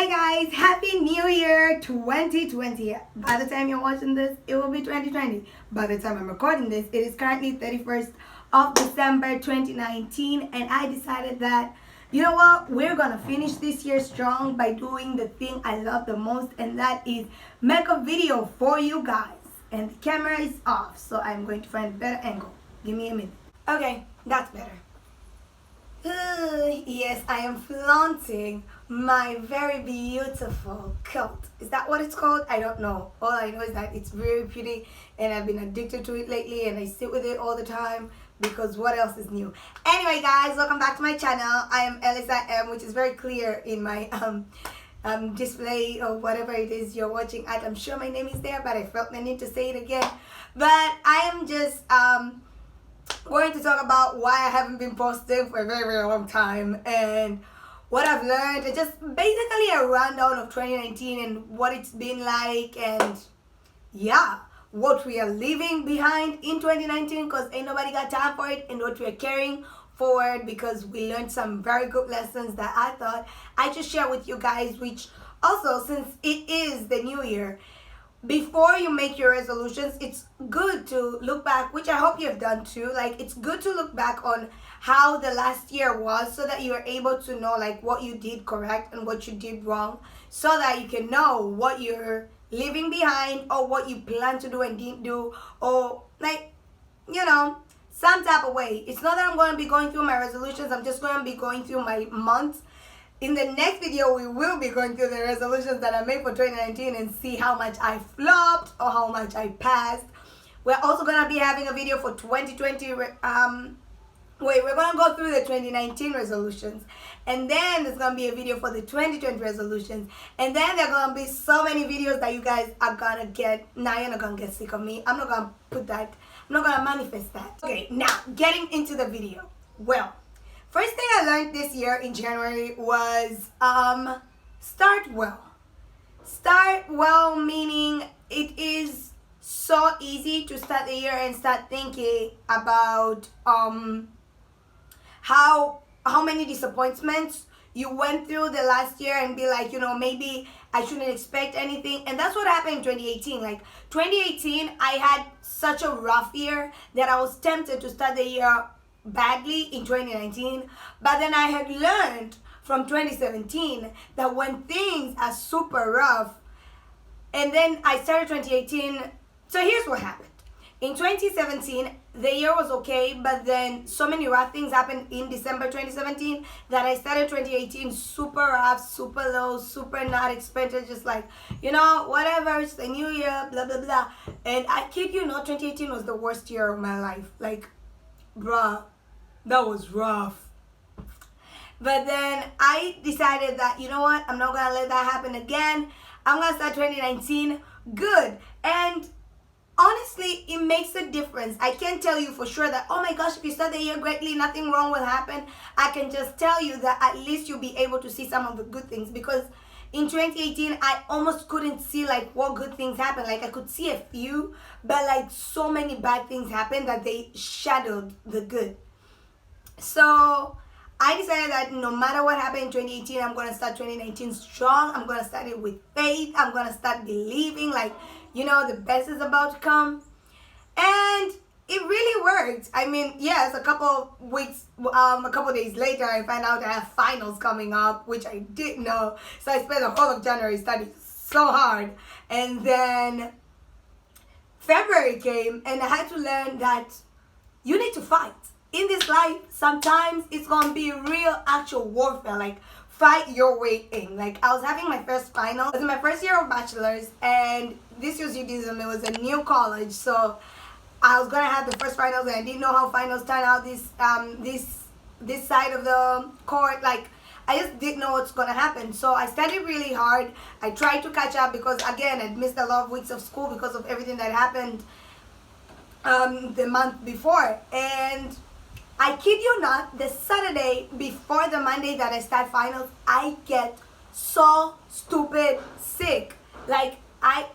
guys, happy new year 2020. By the time you're watching this, it will be 2020. By the time I'm recording this, it is currently 31st of December 2019, and I decided that, you know what, we're gonna finish this year strong by doing the thing I love the most, and that is make a video for you guys. And the camera is off, so I'm going to find a better angle. Give me a minute. Okay, that's better. Yes, I am flaunting my very beautiful coat. Is that what it's called? I don't know. All I know is that it's very pretty and I've been addicted to it lately and I sit with it all the time because what else is new? Anyway guys, welcome back to my channel. I am Elisa M, which is very clear in my display or whatever it is you're watching at. I'm sure my name is there, but I felt the need to say it again. But I am just going to talk about why I haven't been posting for a very, very long time and what I've learned, and just basically a rundown of 2019 and what it's been like, and yeah, what we are leaving behind in 2019 because ain't nobody got time for it, and what we're carrying forward because we learned some very good lessons that I thought I should share with you guys, which also, since it is the new year, before you make your resolutions, it's good to look back, which I hope you have done too. Like, it's good to look back on how the last year was so that you are able to know like what you did correct and what you did wrong, so that you can know what you're leaving behind or what you plan to do and didn't do, or like, you know, some type of way. It's not that I'm going to be going through my resolutions, I'm just going to be going through my months. In the next video, we will be going through the resolutions that I made for 2019 and see how much I flopped or how much I passed. We're also going to be having a video for 2020. We're going to go through the 2019 resolutions. And then there's going to be a video for the 2020 resolutions. And then there are going to be so many videos that you guys are going to get. Now you're not going to get sick of me. I'm not going to put that. I'm not going to manifest that. Okay, now getting into the video. Well, first thing I learned this year in January was start well. Start well meaning it is so easy to start the year and start thinking about how many disappointments you went through the last year and be like, you know, maybe I shouldn't expect anything. And that's what happened in 2018. Like 2018, I had such a rough year that I was tempted to start the year badly in 2019, but then I had learned from 2017 that when things are super rough, and then I started 2018. So here's what happened. In 2017, the year was okay, but then so many rough things happened in December 2017 that I started 2018 super rough, super low, super not expected, just like, you know, whatever, it's the new year, blah, blah, blah. And I kid you not, 2018 was the worst year of my life. Like, bruh, that was rough. But then I decided that, you know what, I'm not gonna let that happen again. I'm gonna start 2019 good. And honestly, it makes a difference. I can't tell you for sure that, oh my gosh, if you start the year greatly, nothing wrong will happen. I can just tell you that at least you'll be able to see some of the good things, because in 2018, I almost couldn't see like what good things happened. Like I could see a few, but like so many bad things happened that they shadowed the good. So I decided that no matter what happened in 2018, I'm going to start 2019 strong. I'm going to start it with faith. I'm going to start believing like, you know, the best is about to come. And it really worked. I mean, yes, a couple weeks, a couple days later, I found out I have finals coming up, which I didn't know. So I spent the whole of January studying so hard. And then February came and I had to learn that you need to fight. In this life, sometimes it's gonna be real actual warfare, like fight your way in. Like I was having my first final. It was my first year of bachelor's, and this was UDism. It was a new college, so I was gonna have the first finals, and I didn't know how finals turn out this side of the court. Like I just didn't know what's gonna happen. So I studied really hard. I tried to catch up because again, I'd missed a lot of weeks of school because of everything that happened the month before. And I kid you not, the Saturday before the Monday that I start finals, I get so stupid sick. Like I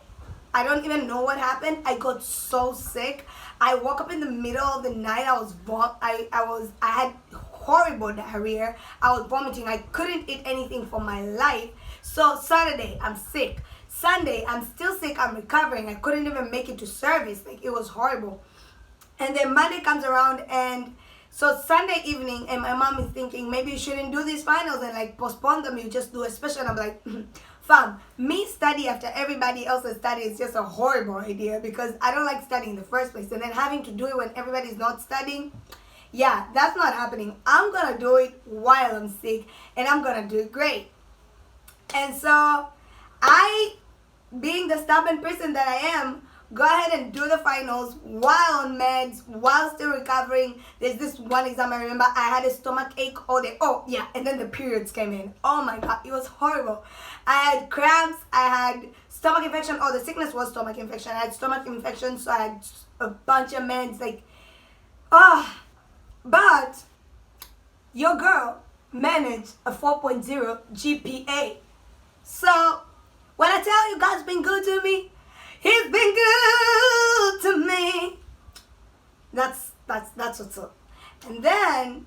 don't even know what happened. I got so sick. I woke up in the middle of the night. I had horrible diarrhea. I was vomiting. I couldn't eat anything for my life So Saturday, I'm sick. Sunday, I'm still sick. I'm recovering. I couldn't even make it to service. Like, it was horrible. And then Monday comes around, and so Sunday evening, and my mom is thinking, maybe you shouldn't do these finals and like postpone them. You just do a special. And I'm like, fam, me study after everybody else's study is just a horrible idea, because I don't like studying in the first place. And then having to do it when everybody's not studying, yeah, that's not happening. I'm gonna do it while I'm sick, and I'm gonna do it great. And so I, being the stubborn person that I am, go ahead and do the finals while on meds, while still recovering. There's this one exam I remember, I had a stomach ache all day. Oh yeah, and then the periods came in. Oh my god, it was horrible. I had cramps, I had stomach infection. Oh, the sickness was stomach infection. I had stomach infection, so I had a bunch of meds. Like, but your girl managed a 4.0 GPA. So when I tell you God's been good to me, He's been good to me. That's what's up. And then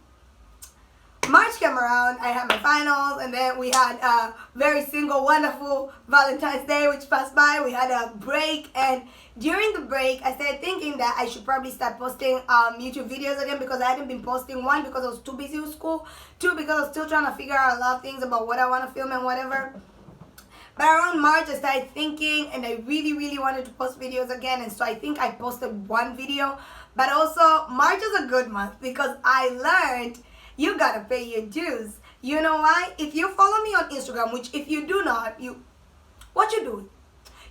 March came around, I had my finals, and then we had a very single, wonderful Valentine's Day, which passed by. We had a break, and during the break, I started thinking that I should probably start posting YouTube videos again, because I hadn't been posting. One, because I was too busy with school. Two, because I was still trying to figure out a lot of things about what I want to film and whatever. But around March, I started thinking, and I really, really wanted to post videos again. And so I think I posted one video. But also, March is a good month, because I learned you gotta pay your dues. You know why? If you follow me on Instagram, which if you do not, what you doing?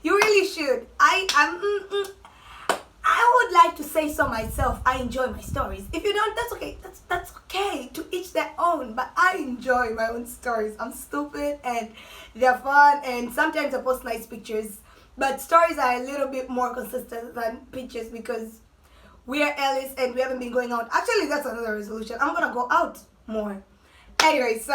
You really should. I would like to say so myself. I enjoy my stories. If you don't, that's okay. That's okay. To each their own. But I enjoy my own stories. I'm stupid and they're fun. And sometimes I post nice pictures. But stories are a little bit more consistent than pictures, because we are Ellis and we haven't been going out. Actually, that's another resolution. I'm gonna go out more. Anyway, so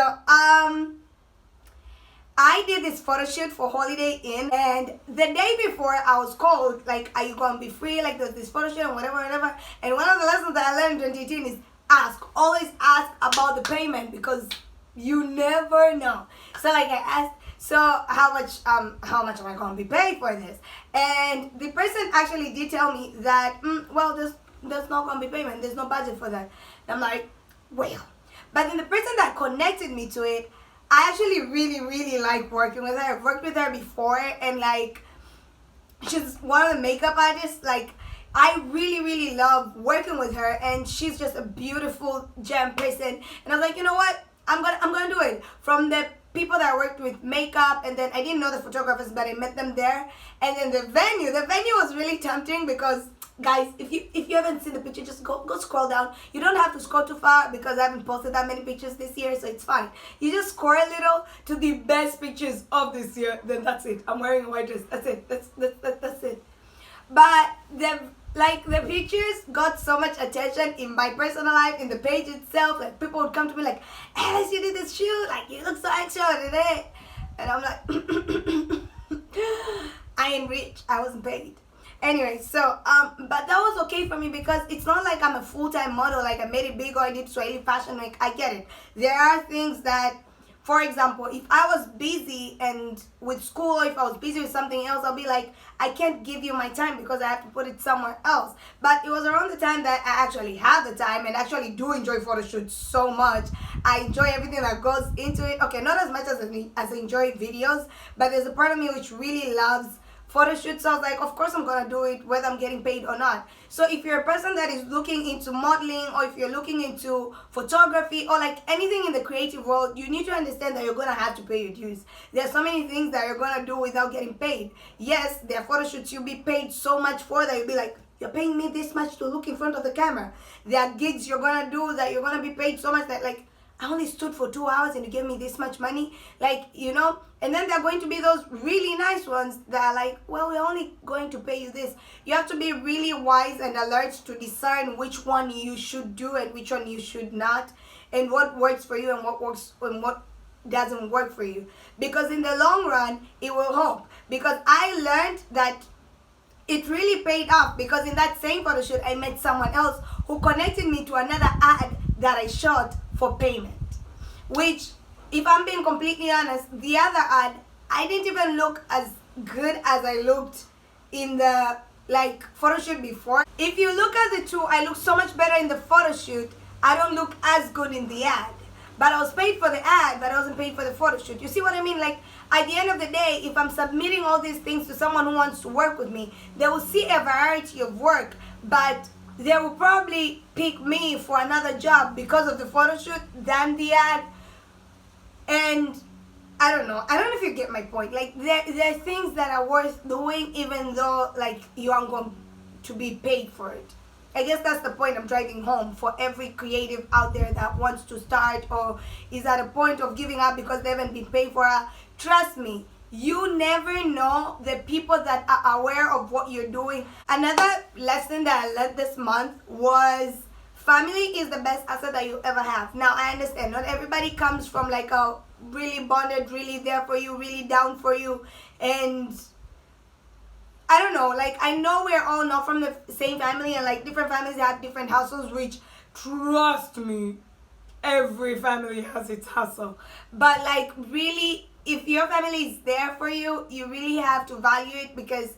I did this photo shoot for Holiday Inn, and the day before I was called, like, are you gonna be free? Like, there's this photo shoot and whatever. And one of the lessons that I learned in 2018 is ask. Always ask about the payment, because you never know. So like, I asked, so how much am I gonna be paid for this? And the person actually did tell me that, well, there's not gonna be payment. There's no budget for that. And I'm like, well. But then the person that connected me to it, I actually really, really like working with her. I've worked with her before, and like, she's one of the makeup artists. Like, I really, really love working with her, and she's just a beautiful gem person. And I was like, you know what? I'm gonna do it. From the people that I worked with makeup, and then I didn't know the photographers, but I met them there. And then the venue was really tempting, because guys, if you haven't seen the picture, just go scroll down. You don't have to scroll too far, because I haven't posted that many pictures this year, so it's fine. You just scroll a little to the best pictures of this year, then that's it. I'm wearing a white dress. That's it. That's it. But the pictures got so much attention in my personal life, in the page itself. Like, people would come to me like, Alice, you did this shoot. Like, you look so extra today. And I'm like, I ain't rich. I wasn't paid. Anyway, so but that was okay for me, because it's not like I'm a full-time model. Like, I made it big, or I did Swahili Fashion Week. I get it. There are things that, for example, if I was busy and with school, or if I was busy with something else, I'll be like, I can't give you my time, because I have to put it somewhere else. But it was around the time that I actually had the time, and actually do enjoy photo shoots so much. I enjoy everything that goes into it. Okay, not as much as I enjoy videos, but there's a part of me which really loves photo shoots. So I was like, of course I'm gonna do it, whether I'm getting paid or not. So if you're a person that is looking into modeling, or if you're looking into photography, or like anything in the creative world, you need to understand that you're gonna have to pay your dues. There's so many things that you're gonna do without getting paid. Yes, there are photo shoots you'll be paid so much for that you'll be like, you're paying me this much to look in front of the camera. There are gigs you're gonna do that you're gonna be paid so much that, like, I only stood for 2 hours and you gave me this much money. Like, you know, and then there are going to be those really nice ones that are like, well, we're only going to pay you this. You have to be really wise and alert to discern which one you should do and which one you should not, and what works for you and what works and what doesn't work for you. Because in the long run, it will help. Because I learned that it really paid off, because in that same photo shoot, I met someone else who connected me to another ad that I shot for payment, which if I'm being completely honest, the other ad, I didn't even look as good as I looked in the like photo shoot before. If you look at the two, I look so much better in the photo shoot. I don't look as good in the ad. But I was paid for the ad, but I wasn't paid for the photo shoot. You see what I mean? Like, at the end of the day, if I'm submitting all these things to someone who wants to work with me, they will see a variety of work, but they will probably pick me for another job because of the photo shoot than the ad. And I don't know if you get my point. Like, there are things that are worth doing even though, like, you aren't going to be paid for it. I guess that's the point I'm driving home for every creative out there that wants to start or is at a point of giving up because they haven't been paid for it. Trust me, you never know the people that are aware of what you're doing. Another lesson that I learned this month was family is the best asset that you ever have. Now, I understand not everybody comes from like a really bonded, really there for you, really down for you, and I don't know, like, I know we're all not from the same family, and like different families have different hustles, which, trust me, every family has its hustle. But like, really, if your family is there for you, you really have to value it, because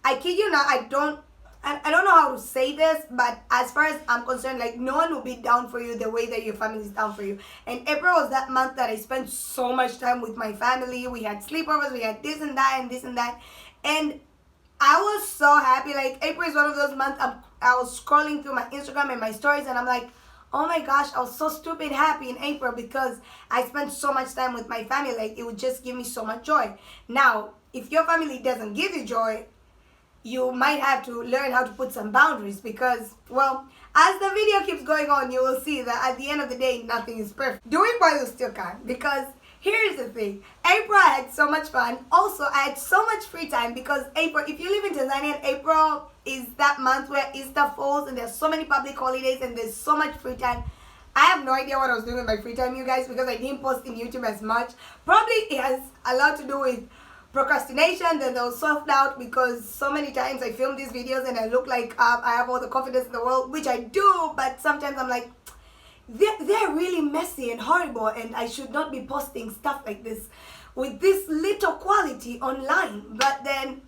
I kid you not, I don't know how to say this, but as far as I'm concerned, like, no one will be down for you the way that your family is down for you. And April was that month that I spent so much time with my family. We had sleepovers, we had this and that and this and that, and I was so happy. Like, April is one of those months I was scrolling through my Instagram and my stories, and I'm like, oh my gosh, I was so stupid happy in April because I spent so much time with my family. Like, it would just give me so much joy. Now, if your family doesn't give you joy, you might have to learn how to put some boundaries, because, well, as the video keeps going on, you will see that at the end of the day, nothing is perfect. Doing while you still can, because here's the thing. April, I had so much fun. Also, I had so much free time because April, if you live in Tanzania, April is that month where Easter falls and there's so many public holidays and there's so much free time. I have no idea what I was doing with my free time, you guys, because I didn't post in YouTube as much. Probably it has a lot to do with procrastination, then there was self-doubt, because so many times I film these videos and I look like I have all the confidence in the world, which I do, but sometimes I'm like, they're really messy and horrible, and I should not be posting stuff like this with this little quality online. But then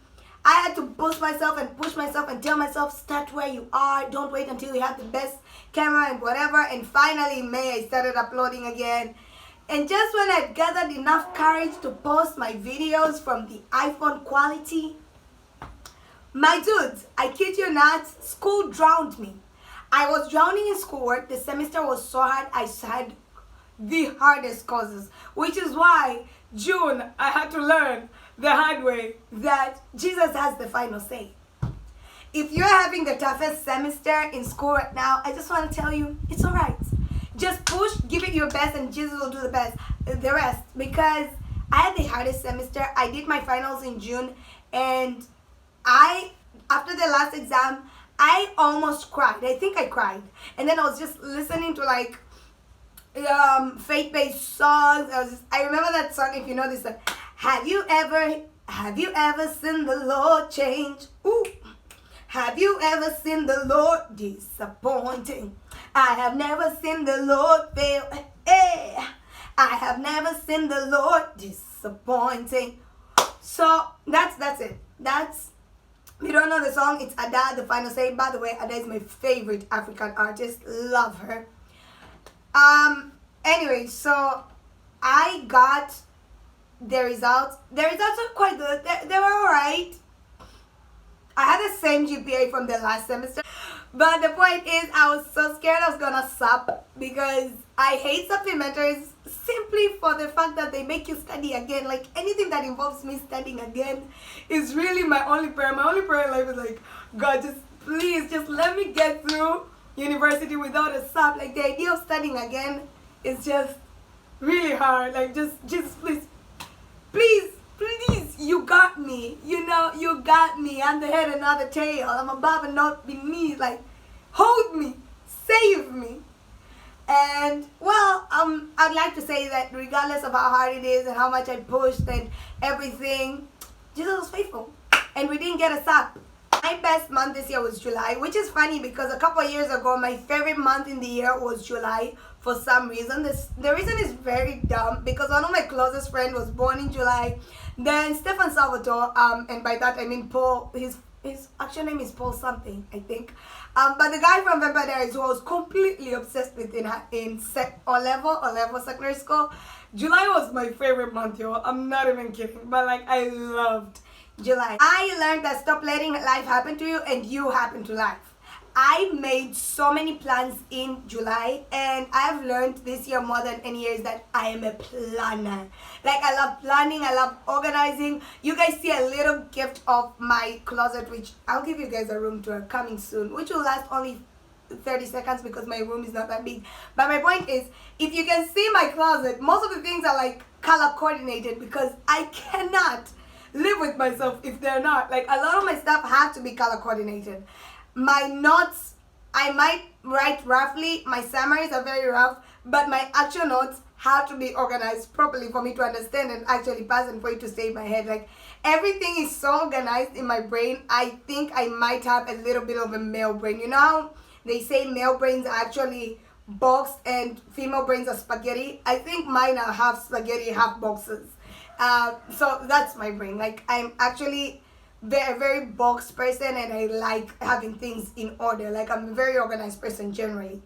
I had to push myself and push myself and tell myself, start where you are, don't wait until you have the best camera and whatever. And finally in May I started uploading again, and just when I'd gathered enough courage to post my videos from the iPhone quality, my dudes, I kid you not, school drowned me. I was drowning in schoolwork. The semester was so hard. I had the hardest courses, which is why June I had to learn the hard way that Jesus has the final say. If you're having the toughest semester in school right now, I just want to tell you, it's all right. Just push, give it your best, and Jesus will do the rest. Because I had the hardest semester. I did my finals in June, and after the last exam, I almost cried. I think I cried. And then I was just listening to like faith-based songs. I remember that song, if you know this song. Have you ever seen the Lord change? Ooh. Have you ever seen the Lord disappointing? I have never seen the Lord fail. Hey. I have never seen the Lord disappointing. So that's it. If you don't know the song, it's Ada, the final say. By the way, Ada is my favorite African artist. Love her. Anyway, so I got the results. The results are quite good. They were alright. I had the same GPA from the last semester. But the point is, I was so scared I was gonna sup, because I hate supplementary simply for the fact that they make you study again. Like, anything that involves me studying again is really my only prayer. My only prayer in life is like, God, just please, just let me get through university without a sup. Like, the idea of studying again is just really hard. Like, just please, you got me. You know, you got me. I'm the head and not the tail. I'm above and not beneath. Like, hold me, save me. And, well, I'd like to say that regardless of how hard it is and how much I pushed and everything, Jesus was faithful. And we didn't get a sup. My best month this year was July, which is funny because a couple of years ago, my favorite month in the year was July. for some reason. The reason is very dumb because one of my closest friends was born in July. Then Stefan Salvatore, and by that I mean Paul. His actual name is Paul something, I think. But the guy from Vampire Diaries who I was completely obsessed with in O level secondary school. July was my favorite month, yo. I'm not even kidding. But like I loved July. I learned that stop letting life happen to you and you happen to life. I made so many plans in July, and I've learned this year more than any years that I am a planner. Like I love planning, I love organizing. You guys see a little gift of my closet, which I'll give you guys a room tour coming soon, which will last only 30 seconds because my room is not that big. But my point is, if you can see my closet, most of the things are like color coordinated because I cannot live with myself if they're not. Like a lot of my stuff have to be color coordinated. My notes, I might write roughly. My summaries are very rough, but my actual notes have to be organized properly for me to understand and actually pass and for it to stay in my head. Like everything is so organized in my brain. I think I might have a little bit of a male brain. You know how they say male brains are actually boxed and female brains are spaghetti? I think mine are half spaghetti, half boxes. So that's my brain. Like I'm actually very boxed person, and I like having things in order. Like I'm a very organized person generally.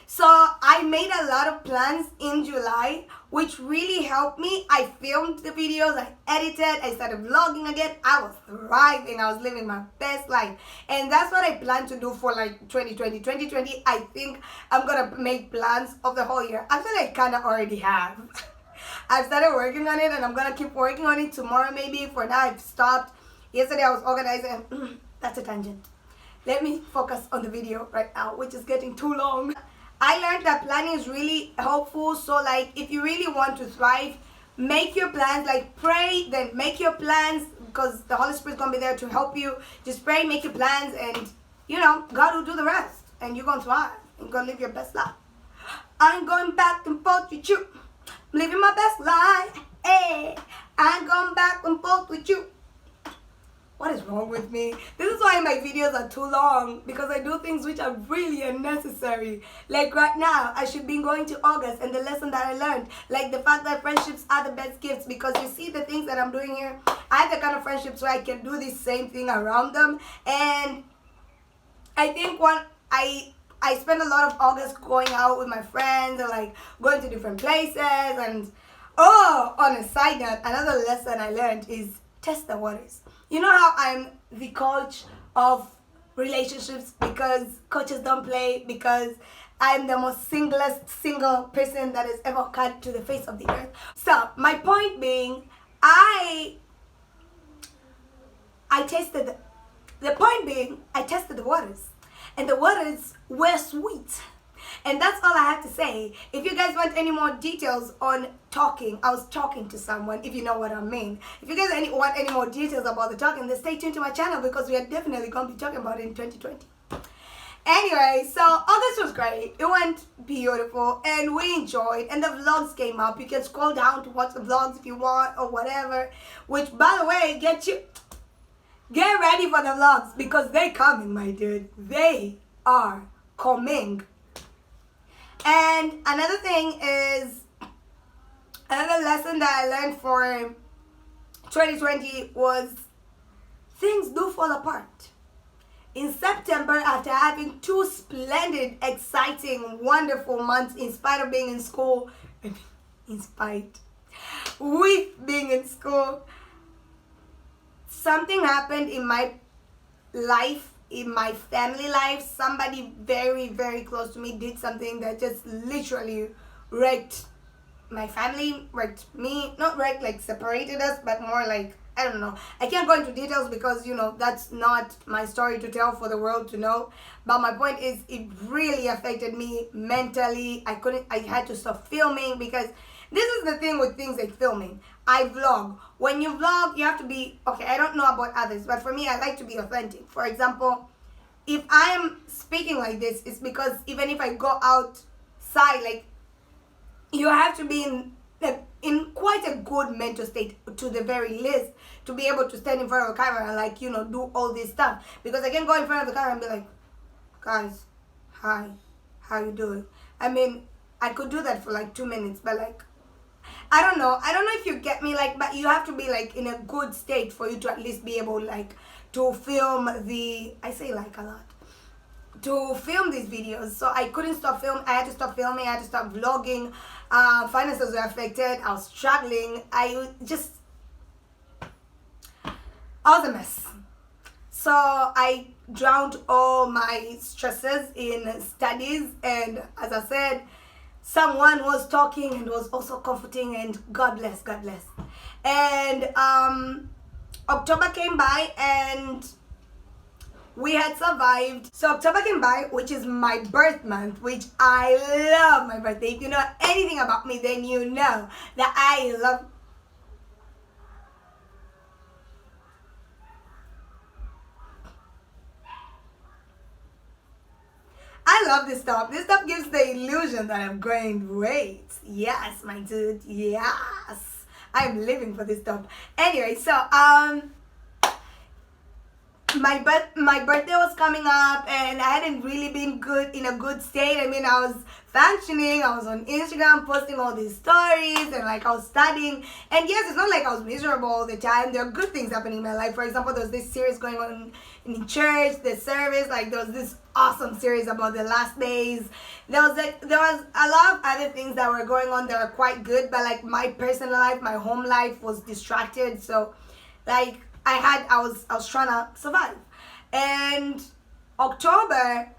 So I made a lot of plans in July, which really helped me. I filmed the videos, I edited, I started vlogging again. I was thriving, I was living my best life. And that's what I plan to do for like 2020. 2020, I think I'm gonna make plans of the whole year. Actually, I kind of already have. I've started working on it, and I'm gonna keep working on it tomorrow maybe. For now, I've stopped. Yesterday I was organizing. That's a tangent. Let me focus on the video right now, which is getting too long. I learned that planning is really helpful. So like if you really want to thrive, make your plans. Like pray, then make your plans, because the Holy Spirit's gonna be there to help you. Just pray, make your plans, and you know, God will do the rest, and you're gonna thrive. You're gonna live your best life. I'm going back and forth with you, living my best life. Hey, I'm going back and forth with you. What is wrong with me? This is why my videos are too long, because I do things which are really unnecessary. Like right now, I should be going to August, and the lesson that I learned, like the fact that friendships are the best gifts, because you see the things that I'm doing here, I have the kind of friendships where I can do the same thing around them. And I think I spend a lot of August going out with my friends and like going to different places. And on a side note, another lesson I learned is test the waters. You know how I'm the coach of relationships because coaches don't play, because I'm the most single person that has ever come to the face of the earth. So my point being, I tested the waters, and the waters were sweet. And that's all I have to say. If you guys want any more details on talking, I was talking to someone, if you know what I mean. If you guys want any more details about the talking, then stay tuned to my channel, because we are definitely going to be talking about it in 2020. Anyway, so August was great. It went beautiful, and we enjoyed, and the vlogs came up. You can scroll down to watch the vlogs if you want, or whatever. Which, by the way, get ready for the vlogs, because they're coming, my dude. They are coming. And another thing is, another lesson that I learned for 2020 was things do fall apart. In September, after having 2 splendid, exciting, wonderful months in spite of being in school, with being in school, something happened in my life, in my family life. Somebody very, very close to me did something that just literally wrecked my family, wrecked me. Not wrecked like separated us, but more like, I don't know. I can't go into details because, you know, that's not my story to tell for the world to know. But my point is, it really affected me mentally. I had to stop filming, because this is the thing with things like filming. I vlog. When you vlog, you have to be, okay, I don't know about others, but for me, I like to be authentic. For example, if I am speaking like this, it's because even if I go outside, like, you have to be in quite a good mental state, to the very least, to be able to stand in front of the camera and, like, you know, do all this stuff. Because I can go in front of the camera and be like, guys, hi, how you doing? I mean, I could do that for like 2 minutes, but like, I don't know. I don't know if you get me, like, but you have to be like in a good state for you to at least be able like to film I say like a lot, to film these videos. So I couldn't stop film. I had to stop filming. I had to stop vlogging. Finances were affected. I was struggling. I was a mess. So I drowned all my stresses in studies, and as I said, someone was talking and was also comforting, and God bless, God bless. And October came by and we had survived. So October came by, which is my birth month, which I love my birthday. If you know anything about me, then you know that I love. I love this top. This top gives the illusion that I'm gained weight. Yes, my dude. Yes. I'm living for this top. Anyway, so my birthday was coming up and I hadn't really been in a good state. I mean, I was functioning, I was on Instagram posting all these stories, and like I was studying. And yes, it's not like I was miserable all the time. There are good things happening in my life. For example, there was this series going on in church, the service, like there was this awesome series about the last days. There was a lot of other things that were going on that were quite good, but like my personal life, my home life was distracted. So like I was trying to survive. And October,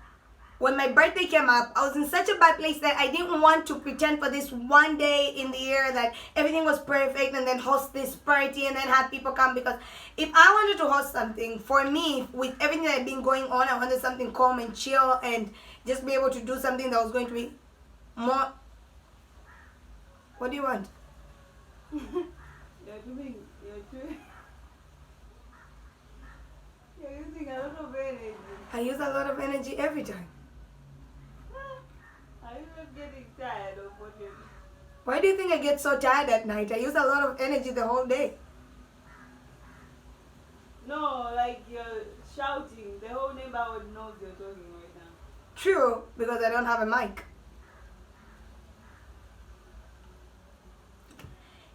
when my birthday came up, I was in such a bad place that I didn't want to pretend for this one day in the year that everything was perfect and then host this party and then have people come. Because if I wanted to host something, for me, with everything that had been going on, I wanted something calm and chill and just be able to do something that was going to be more. What do you want? You're using a lot of energy. I use a lot of energy every time. Are you not getting tired of what you're doing? Why do you think I get so tired at night? I use a lot of energy the whole day. No, like you're shouting. The whole neighborhood knows you're talking right now. True, because I don't have a mic.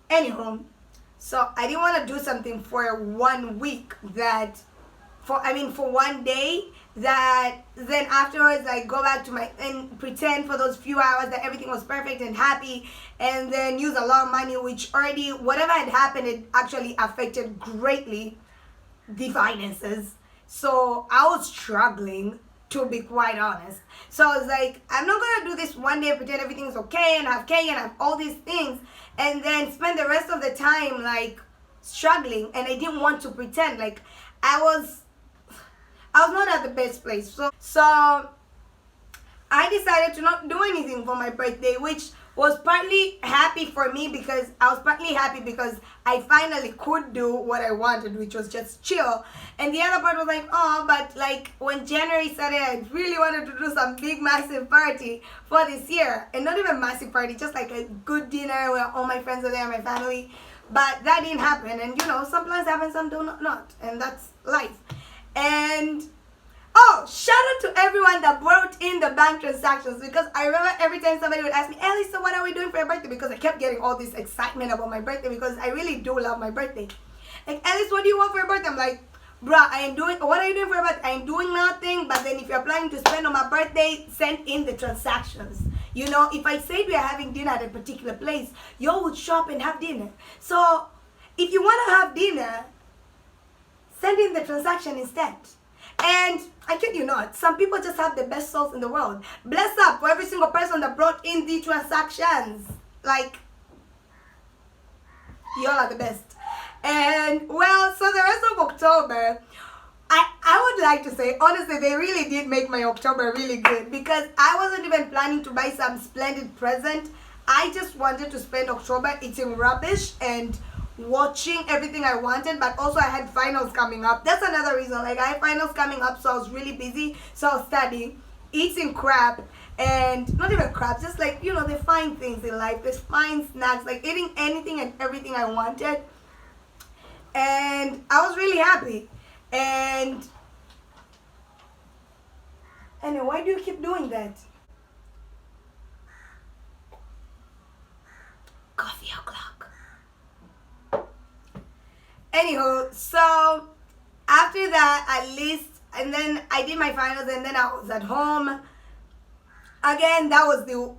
Anyhow, so I didn't want to do something for 1 week for 1 day that then afterwards I go back to and pretend for those few hours that everything was perfect and happy, and then use a lot of money, which already, whatever had happened, it actually affected greatly the finances. So I was struggling, to be quite honest. So I was like, I'm not gonna do this one day, pretend everything's okay and have cake and have all these things, and then spend the rest of the time like struggling. And I didn't want to pretend. Like I was not at the best place. So I decided to not do anything for my birthday, which was partly happy for me because I finally could do what I wanted, which was just chill. And the other part was like, oh, but like when January started, I really wanted to do some big massive party for this year. And not even massive party, just like a good dinner where all my friends are there, my family. But that didn't happen. And you know, some plans happen, some do not. And that's life. And oh, shout out to everyone that brought in the bank transactions, because I remember every time somebody would ask me, Ellie, so what are we doing for your birthday? Because I kept getting all this excitement about my birthday because I really do love my birthday. Like, Alice, what do you want for your birthday? I'm like, bruh, what are you doing for your birthday? I ain't doing nothing, but then if you're planning to spend on my birthday, send in the transactions. You know, if I said we are having dinner at a particular place, y'all would shop and have dinner. So if you want to have dinner, send in the transaction instead. And I kid you not, some people just have the best souls in the world. Bless up for every single person that brought in the transactions. Like, y'all are the best. And well, so the rest of October, I would like to say, honestly, they really did make my October really good, because I wasn't even planning to buy some splendid present. I just wanted to spend October eating rubbish and watching everything I wanted. But also I had finals coming up. That's another reason. Like, I had finals coming up, so I was really busy. So I was studying, eating crap, and not even crap, just like, you know, the fine things in life, the fine snacks, like eating anything and everything I wanted. And I was really happy. And anyway, why do you keep doing that? coffee o'clock. Anywho, so after that, at least, and then I did my finals, and then I was at home. Again, that was the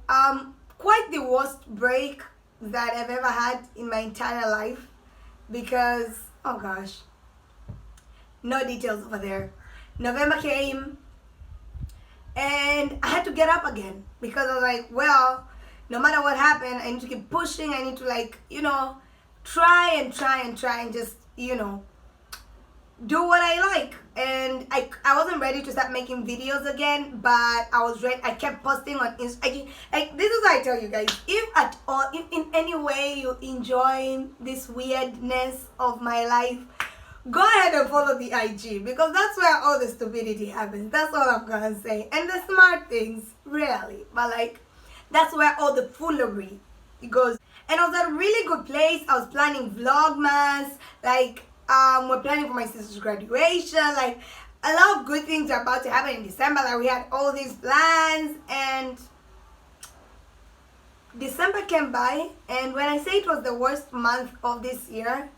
quite the worst break that I've ever had in my entire life, because oh gosh, no details over there. November came, and I had to get up again because I was like, well, no matter what happened, I need to keep pushing. I need to, like, try and just, do what I like. And I wasn't ready to start making videos again, but I was ready. I kept posting on Instagram. Like, this is what I tell you guys. If at all, if in any way you enjoy this weirdness of my life, go ahead and follow the IG, because that's where all the stupidity happens. That's all I'm gonna say. And the smart things, really. But like, that's where all the foolery goes. And I was at a really good place. I was planning Vlogmas. Like, we're planning for my sister's graduation. Like, a lot of good things are about to happen in December. Like, we had all these plans, and December came by. And when I say it was the worst month of this year,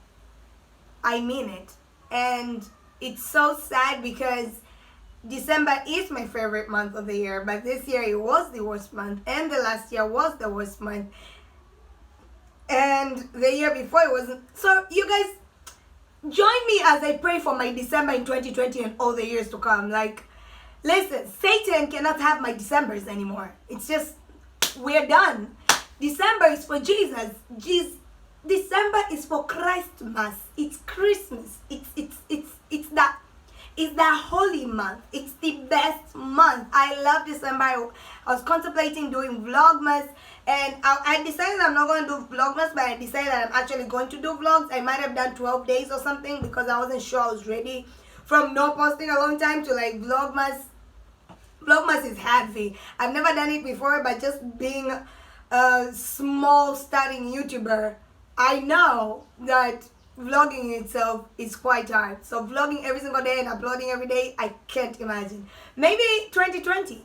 I mean it. And it's so sad because December is my favorite month of the year, but this year it was the worst month, and the last year was the worst month, and the year before it wasn't. So you guys, join me as I pray for my December in 2020 and all the years to come. Like, listen, Satan cannot have my Decembers anymore. It's just, we're done. December is for Jesus. December is for Christmas. It's Christmas. It's that holy month. It's the best month. I love December. I was contemplating doing Vlogmas, and I decided I'm not going to do Vlogmas, but I decided that I'm actually going to do vlogs. I might have done 12 days or something because I wasn't sure I was ready from no posting a long time to like Vlogmas. Vlogmas is heavy. I've never done it before, but just being a small starting YouTuber, I know that vlogging itself is quite hard. So vlogging every single day and uploading every day, I can't imagine. Maybe 2020.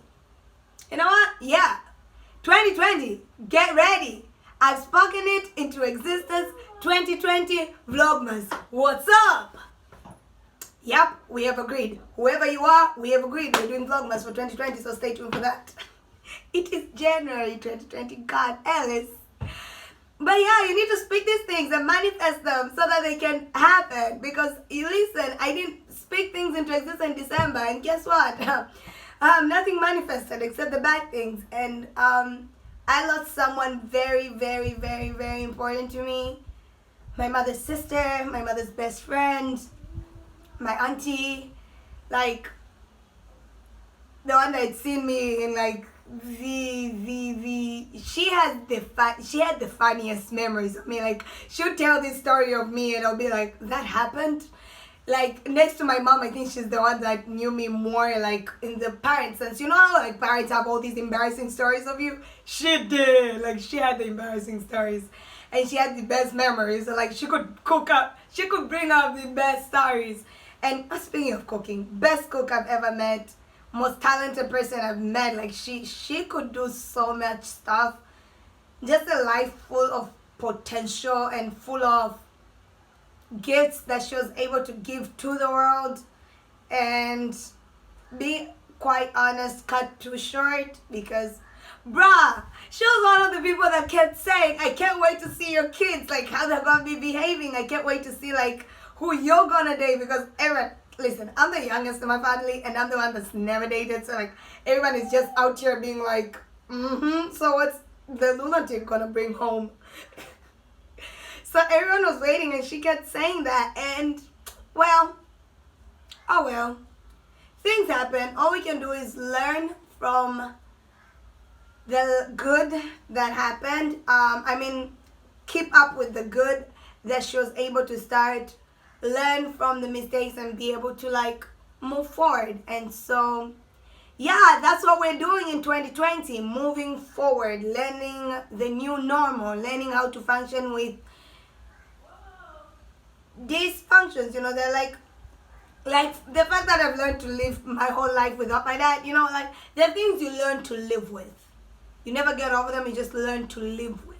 You know what? Yeah. 2020. Get ready. I've spoken it into existence. 2020 Vlogmas. What's up? Yep, we have agreed. Whoever you are, we have agreed. We're doing Vlogmas for 2020, so stay tuned for that. It is January 2020. God, Alice. But yeah, you need to speak these things and manifest them so that they can happen. Because you listen, I didn't speak things into existence in December, and guess what? Nothing manifested except the bad things. And I lost someone very, very, very, very important to me. My mother's sister, my mother's best friend, my auntie, like the one that had seen me in like she had the funniest memories of me. Like, she'll tell this story of me and I'll be like, that happened? Like, next to my mom, I think she's the one that knew me more, like, in the parent sense. You know how, like, parents have all these embarrassing stories of you? She did. Like, she had the embarrassing stories. And she had the best memories. So, like, she could bring up the best stories. And speaking of cooking, best cook I've ever met, most talented person I've met. Like, she could do so much stuff. Just a life full of potential and full of gifts that she was able to give to the world. And be quite honest, cut too short, because bruh, she was one of the people that kept saying, I can't wait to see your kids, like how they're gonna be behaving. I can't wait to see like who you're gonna date, because everyone, listen, I'm the youngest in my family and I'm the one that's never dated, so like everyone is just out here being like, so what's the lunatic gonna bring home? So everyone was waiting and she kept saying that, and well, oh well, things happen. All we can do is learn from the good that happened. I mean, keep up with the good that she was able to start, learn from the mistakes and be able to like move forward. And so yeah, that's what we're doing in 2020, moving forward, learning the new normal, learning how to function with these functions. You know, they're like the fact that I've learned to live my whole life without my dad, you know, like they're things you learn to live with. You never get over them, you just learn to live with.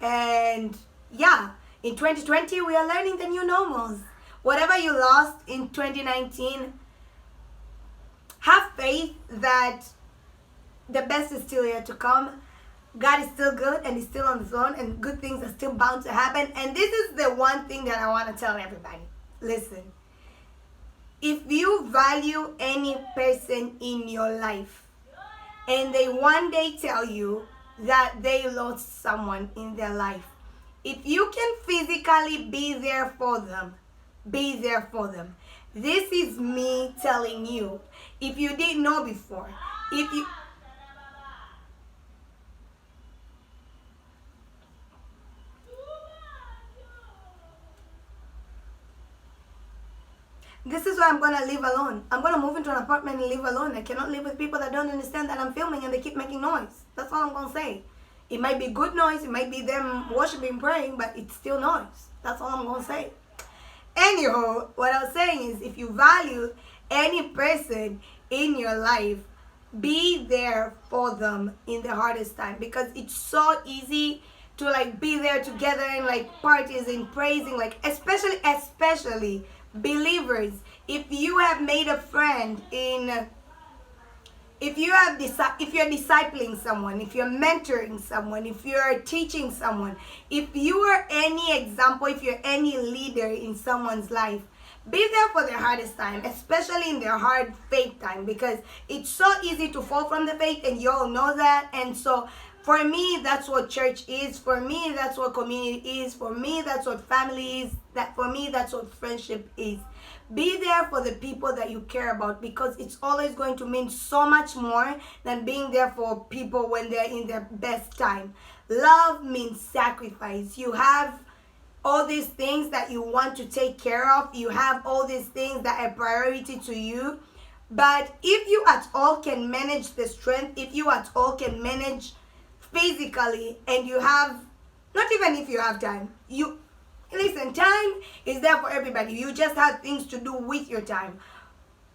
And yeah, in 2020, we are learning the new normals. Whatever you lost in 2019, have faith that the best is still here to come. God is still good and He's still on the throne, and good things are still bound to happen. And this is the one thing that I want to tell everybody. Listen, if you value any person in your life and they one day tell you that they lost someone in their life, if you can physically be there for them, be there for them. This is me telling you. If you didn't know before, if you... This is why I'm going to live alone. I'm going to move into an apartment and live alone. I cannot live with people that don't understand that I'm filming and they keep making noise. That's all I'm going to say. It might be good noise. It might be them worshiping, praying, but it's still noise. That's all I'm going to say. Anyhow, what I was saying is, if you value any person in your life, be there for them in the hardest time, because it's so easy to like be there together in like parties and praising, like especially believers. If you have made a friend in, if you're discipling someone, if you're mentoring someone, if you're teaching someone, if you are any example, if you're any leader in someone's life, be there for their hardest time, especially in their hard faith time, because it's so easy to fall from the faith, and you all know that. And so for me, that's what church is. For me, that's what community is. For me, that's what family is. That for me, that's what friendship is. Be there for the people that you care about, because it's always going to mean so much more than being there for people when they're in their best time. Love means sacrifice. You have all these things that you want to take care of. You have all these things that are priority to you. But if you at all can manage the strength, if you at all can manage physically, and you have, not even if you have time, you listen, time is there for everybody. You just have things to do with your time.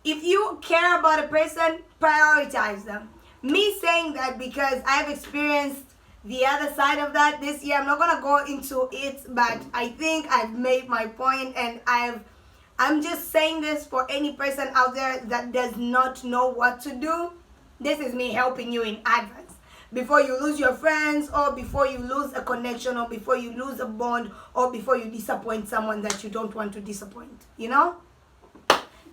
If you care about a person, prioritize them. Me saying that because I've experienced the other side of that this year. I'm not gonna go into it, but I think I've made my point, and I'm just saying this for any person out there that does not know what to do. This is me helping you in advance. Before you lose your friends, or before you lose a connection, or before you lose a bond, or before you disappoint someone that you don't want to disappoint. You know?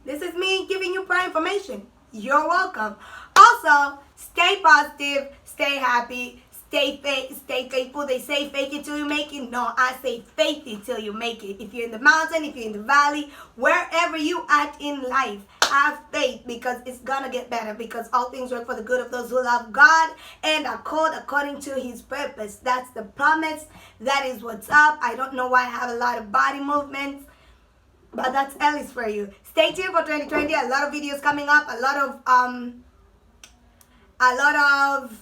This is me giving you prior information. You're welcome. Also, stay positive, stay happy, stay faithful. They say fake it till you make it. No, I say faith it till you make it. If you're in the mountain, if you're in the valley, wherever you at in life, have faith, because it's gonna get better, because all things work for the good of those who love God and are called according to His purpose. That's the promise. That is what's up. I don't know why I have a lot of body movements, but that's Ellis for you. Stay tuned for 2020. A lot of videos coming up. A lot of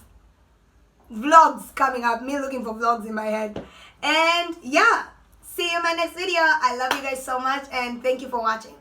vlogs coming up. Me looking for vlogs in my head. And yeah, see you in my next video. I love you guys so much, and thank you for watching.